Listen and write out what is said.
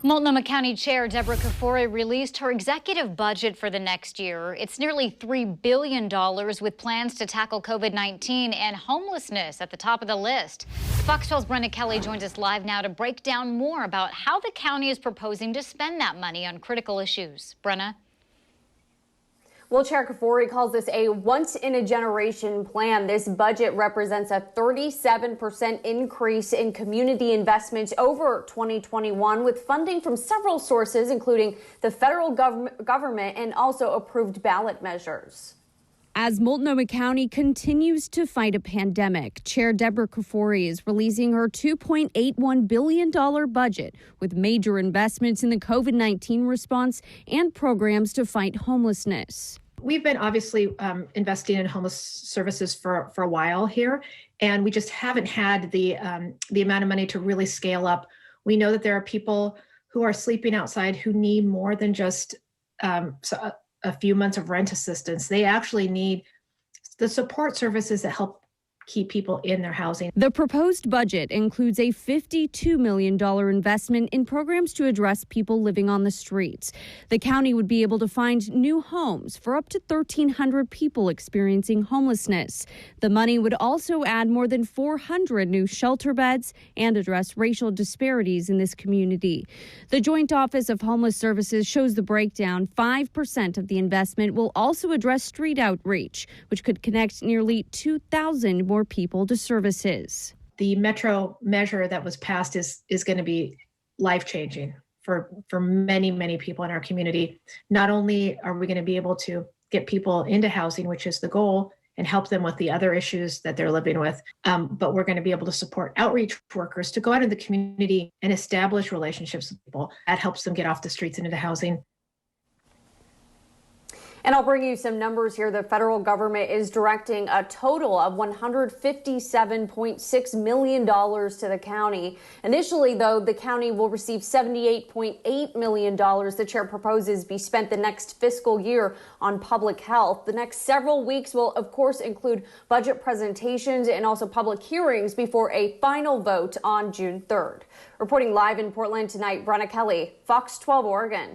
Multnomah County Chair Deborah Kafoury released her executive budget for the next year. It's nearly $3 billion with plans to tackle COVID-19 and homelessness at the top of the list. Fox 12's Brenda Kelly joins us live now to break down more about how the county is proposing to spend that money on critical issues. Brenna? Well, Chair Kafoury calls this a once-in-a-generation plan. This budget represents a 37% increase in community investments over 2021, with funding from several sources, including the federal government and also approved ballot measures. As Multnomah County continues to fight a pandemic, Chair Deborah Kafoury is releasing her $2.81 billion budget with major investments in the COVID-19 response and programs to fight homelessness. We've been obviously investing in homeless services for a while here, and we just haven't had the amount of money to really scale up. We know that there are people who are sleeping outside who need more than just a few months of rent assistance. They actually need the support services that help keep people in their housing. The proposed budget includes a $52 million investment in programs to address people living on the streets. The county would be able to find new homes for up to 1,300 people experiencing homelessness. The money would also add more than 400 new shelter beds and address racial disparities in this community. The Joint Office of Homeless Services shows the breakdown. 5% of the investment will also address street outreach, which could connect nearly 2,000 more people to services. The Metro measure that was passed is going to be life-changing for many, many people in our community. Not only are we going to be able to get people into housing, which is the goal, and help them with the other issues that they're living with, but we're going to be able to support outreach workers to go out in the community and establish relationships with people. That helps them get off the streets and into housing. And I'll bring you some numbers here. The federal government is directing a total of $157.6 million to the county. Initially, though, the county will receive $78.8 million. The chair proposes be spent the next fiscal year on public health. The next several weeks will, of course, include budget presentations and also public hearings before a final vote on June 3rd. Reporting live in Portland tonight, Brenda Kelly, Fox 12 Oregon.